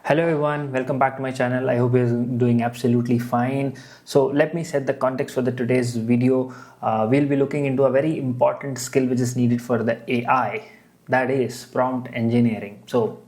Hello everyone, welcome back to my channel. I hope you're doing absolutely fine. So let me set the context for the today's video. We'll be looking into a very important skill which is needed for the AI, that is prompt engineering. So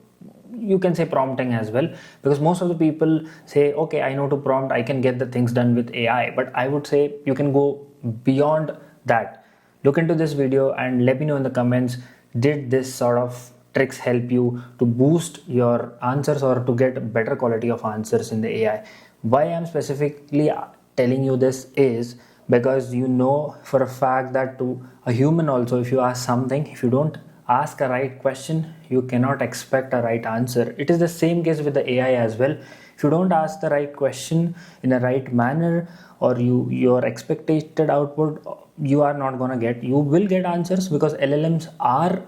you can say prompting as well, because most of the people say, okay, I know to prompt, I can get the things done with AI, but I would say you can go beyond that. Look into this video and let me know in the comments, did this sort of tricks help you to boost your answers or to get better quality of answers in the AI? Why I'm specifically telling you this is because you know for a fact that to a human also, if you ask something, if you don't ask a right question, you cannot expect a right answer. It is the same case with the AI as well. If you don't ask the right question in a right manner, or your expected output, you are not gonna get. You will get answers because LLMs are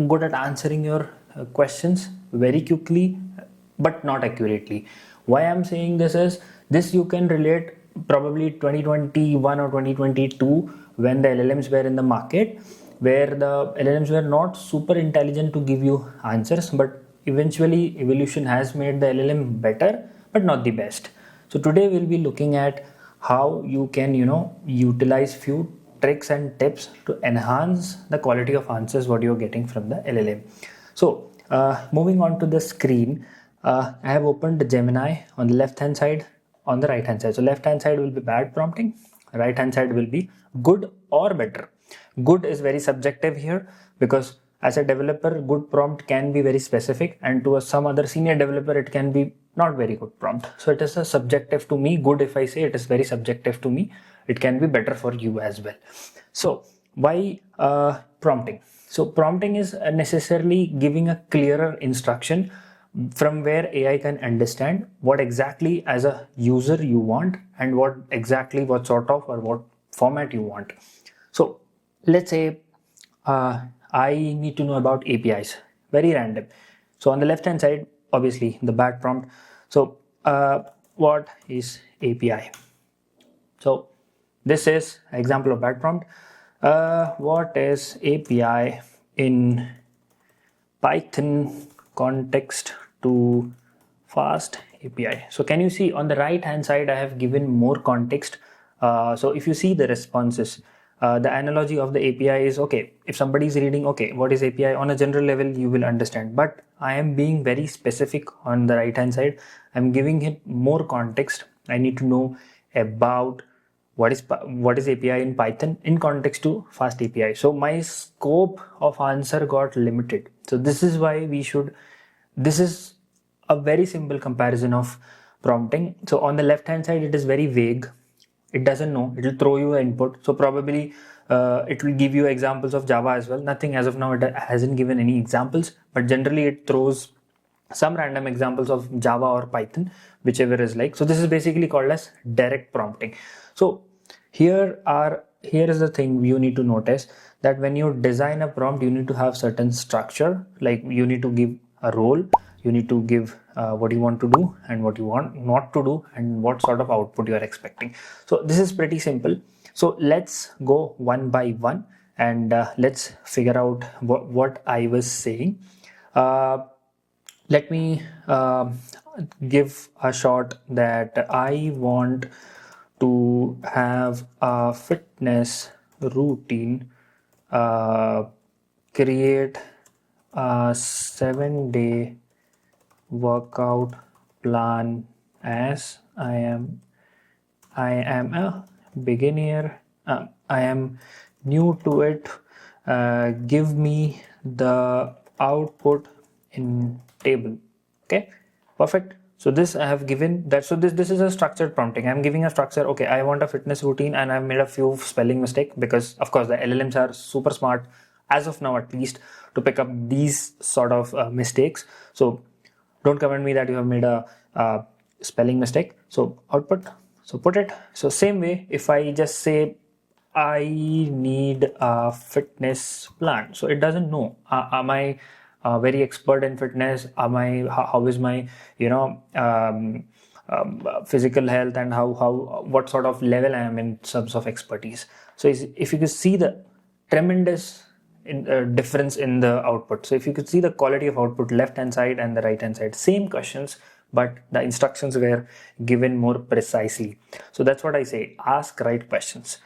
good at answering your questions very quickly, but not accurately. Why I'm saying this is this you can relate probably 2021 or 2022 when the LLMs were in the market, where the LLMs were not super intelligent to give you answers, but eventually evolution has made the LLM better, but not the best. So today we'll be looking at how you can utilize few tricks and tips to enhance the quality of answers what you're getting from the LLM. So moving on to the screen, I have opened Gemini on the left hand side, on the right hand side. So left hand side will be bad prompting, right hand side will be good or better. Good is very subjective here, because as a developer, good prompt can be very specific, and to some other senior developer it can be not very good prompt. So it is a subjective to me. Good, if I say, it is very subjective to me. It can be better for you as well. So why prompting? So prompting is necessarily giving a clearer instruction from where AI can understand what exactly as a user you want, and what sort of or what format you want. So let's say I need to know about APIs, very random. So on the left hand side, obviously the bad prompt. So what is API? So this is an example of bad prompt. What is API in Python context to fast API? So can you see on the right hand side, I have given more context. So if you see the responses, the analogy of the API is, okay, if somebody is reading, okay, what is API on a general level, you will understand. But I am being very specific on the right hand side. I'm giving it more context. I need to know about what is API in Python in context to fast API. So my scope of answer got limited. So this is why this is a very simple comparison of prompting. So on the left hand side, it is very vague. It doesn't know. It will throw you an input. So probably it will give you examples of Java as well. Nothing as of now. It hasn't given any examples, but generally it throws some random examples of Java or Python, whichever is like. So this is basically called as direct prompting. So here is the thing you need to notice, that when you design a prompt, you need to have certain structure. Like you need to give a role, you need to give what you want to do and what you want not to do, and what sort of output you are expecting. So this is pretty simple. So let's go one by one, and let's figure out what I was saying. Let me give a shot that I want to have a fitness routine, uh, create a 7-day workout plan, as I am a beginner. I am new to it. Give me the output in table. Okay, perfect. So this I have given that. So this is a structured prompting. I'm giving a structure. Okay, I want a fitness routine, and I've made a few spelling mistake, because of course the LLMs are super smart as of now, at least, to pick up these sort of mistakes. So don't comment me that you have made a spelling mistake. So output, so put it. So same way, if I just say I need a fitness plan, so it doesn't know, am I very expert in fitness? Am I, how is my physical health, and how what sort of level I am in terms of expertise? So if you can see the tremendous difference in the output. So if you could see the quality of output, left hand side and the right hand side, same questions, but the instructions were given more precisely. So that's what I say, ask right questions.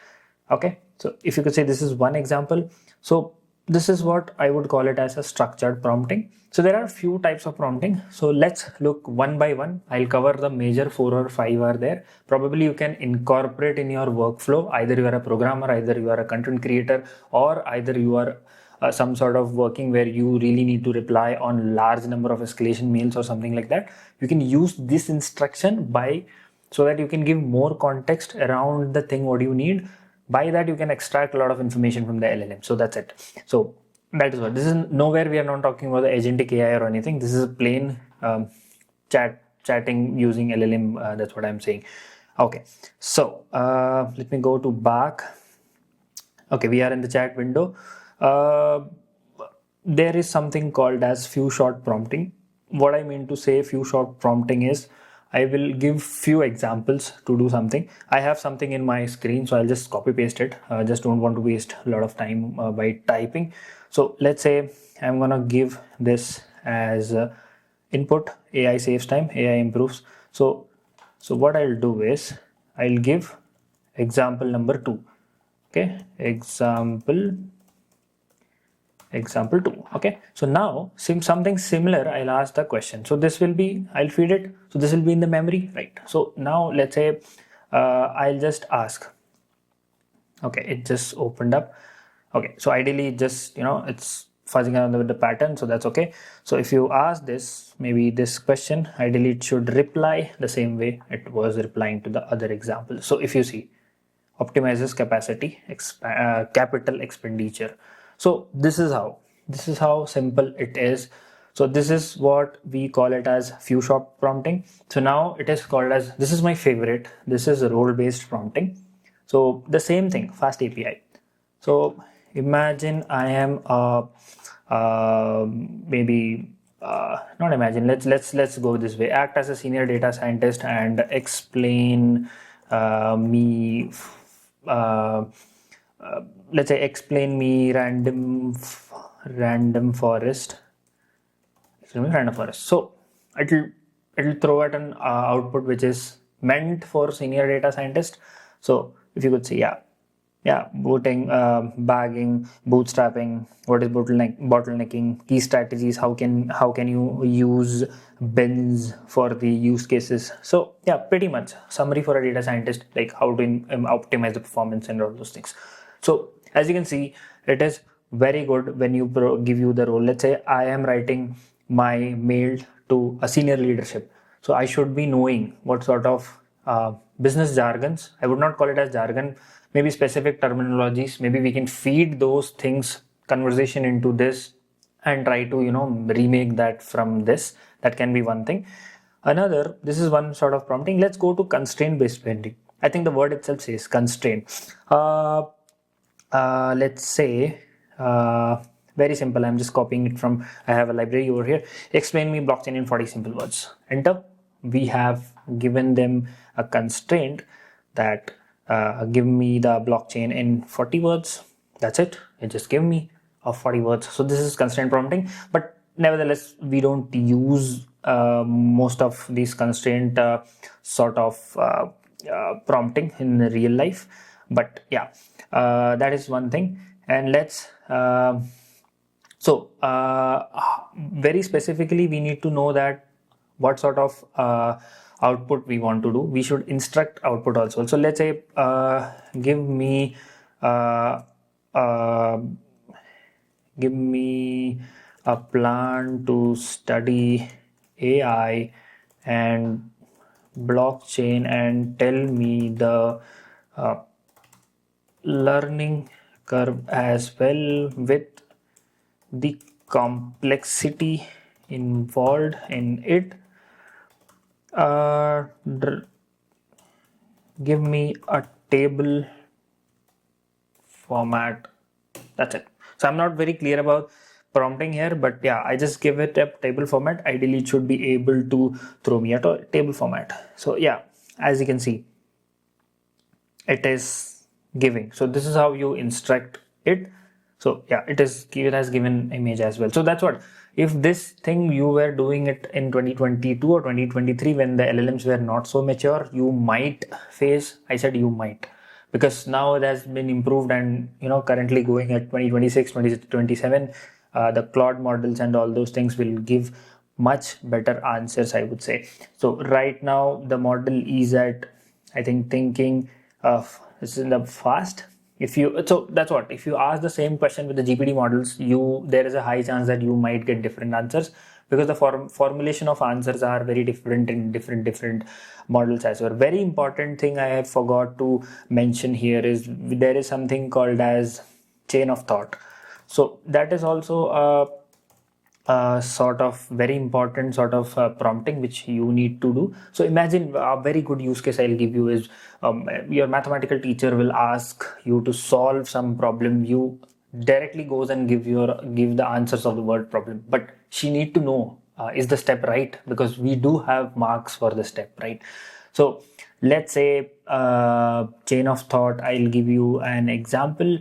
Okay, so if you could say this is one example. So this is what I would call it as a structured prompting. So there are a few types of prompting. So let's look one by one. I'll cover the major 4 or 5 are there. Probably you can incorporate in your workflow. Either you are a programmer, either you are a content creator, or either you are some sort of working where you really need to reply on large number of escalation mails or something like that. You can use this instruction by so that you can give more context around the thing what you need. By that you can extract a lot of information from the LLM. So that's it. So that is what this is. Nowhere we are not talking about the agentic AI or anything. This is a plain chatting using LLM. That's what I'm saying. Okay, so let me go to back. Okay, we are in the chat window. uh, there is something called as few shot prompting. What I mean to say few shot prompting is I will give few examples to do something. I have something in my screen, so I'll just copy paste it. Just don't want to waste a lot of time by typing. So let's say I'm gonna give this as input. AI saves time, AI improves. So what I'll do is I'll give example number 2. Okay, example 2. Okay, so now something similar, I'll ask the question. So this will be, I'll feed it, so this will be in the memory, right? So now let's say I'll just ask. Okay, it just opened up. Okay, so ideally just it's fuzzing around with the pattern, so that's okay. So if you ask this, maybe this question, ideally it should reply the same way it was replying to the other example. So if you see, optimizes capacity capital expenditure. So this is how simple it is. So this is what we call it as few shot prompting. So now it is called as, this is my favorite, this is role based prompting. So the same thing, fast API. So imagine I am maybe not imagine, let's go this way. Act as a senior data scientist and explain me let's say explain me random forest. Random forest. So it'll throw at an output which is meant for senior data scientist. So if you could see, booting, bagging, bootstrapping, what is bottlenecking, key strategies, how can you use bins for the use cases. So yeah, pretty much summary for a data scientist, like how to optimize the performance and all those things. So as you can see, it is very good when you give you the role. Let's say I am writing my mail to a senior leadership, so I should be knowing what sort of business jargons, I would not call it as jargon, maybe specific terminologies. Maybe we can feed those things, conversation into this, and try to remake that from this. That can be one thing. Another, this is one sort of prompting. Let's go to constraint based prompting. I think the word itself says constraint. Let's say very simple, I'm just copying it from, I have a library over here. Explain me blockchain in 40 simple words. Enter. We have given them a constraint that give me the blockchain in 40 words. That's it. It just gave me of 40 words. So this is constraint prompting, but nevertheless we don't use most of these constraint sort of prompting in real life. But yeah, that is one thing. And let's very specifically we need to know that what sort of output we want to do. We should instruct output also. So let's say give me uh, a plan to study AI and blockchain and tell me the learning curve as well with the complexity involved in it. Give me a table format. That's it. So I'm not very clear about prompting here, but yeah, I just give it a table format. Ideally it should be able to throw me a table format. So yeah, as you can see, it is giving. So this is how you instruct it. So yeah, it has given image as well. So that's what, if this thing you were doing it in 2022 or 2023 when the LLMs were not so mature, you might face, I said you might, because now it has been improved, and currently going at 2026, 2027, the Claude models and all those things will give much better answers, I would say. So right now the model is at, I think, thinking of, this is in the fast. If you, so that's what, if you ask the same question with the GPT models, there is a high chance that you might get different answers, because the formulation of answers are very different in different models as well. Very important thing I have forgot to mention here is there is something called as chain of thought. So that is also a sort of very important sort of prompting which you need to do. So imagine a very good use case I'll give you is, your mathematical teacher will ask you to solve some problem. You directly goes and give the answers of the word problem, but she need to know, is the step right, because we do have marks for the step, right? So let's say chain of thought, I'll give you an example.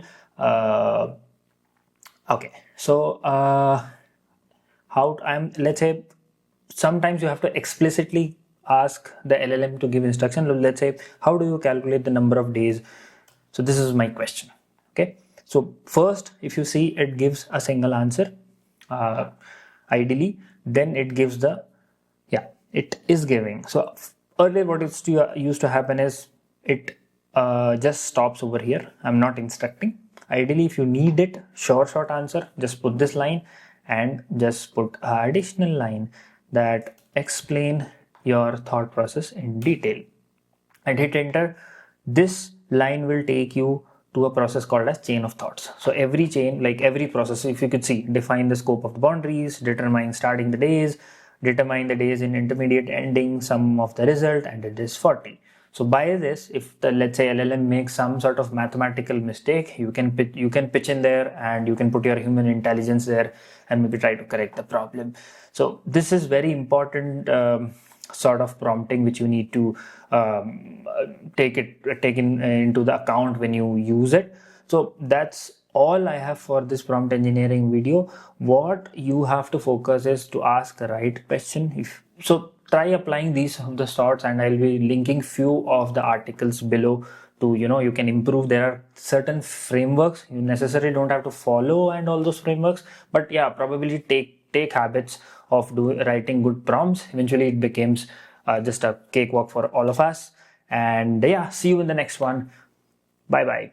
Okay, so how I'm, let's say, sometimes you have to explicitly ask the LLM to give instruction. Let's say, how do you calculate the number of days? So this is my question. Okay, so first, if you see, it gives a single answer, uh, ideally. Then it gives the, yeah, it is giving. So earlier what used to happen is, it just stops over here. I'm not instructing. Ideally, if you need it short answer, just put this line and just put an additional line that explain your thought process in detail, and hit enter. This line will take you to a process called as chain of thoughts. So every chain, like every process, if you could see, define the scope of the boundaries, determine starting the days, determine the days in intermediate ending, sum of the result, and it is 40. So by this, if the, let's say, LLM makes some sort of mathematical mistake, you can pitch in there, and you can put your human intelligence there and maybe try to correct the problem. So this is very important sort of prompting which you need to take into the account when you use it. So that's all I have for this prompt engineering video. What you have to focus is to ask the right question. If so, try applying these the sorts, and I'll be linking few of the articles below to, you can improve. There are certain frameworks you necessarily don't have to follow and all those frameworks, but yeah, probably take habits of writing good prompts. Eventually it becomes just a cakewalk for all of us. And yeah, see you in the next one. Bye bye.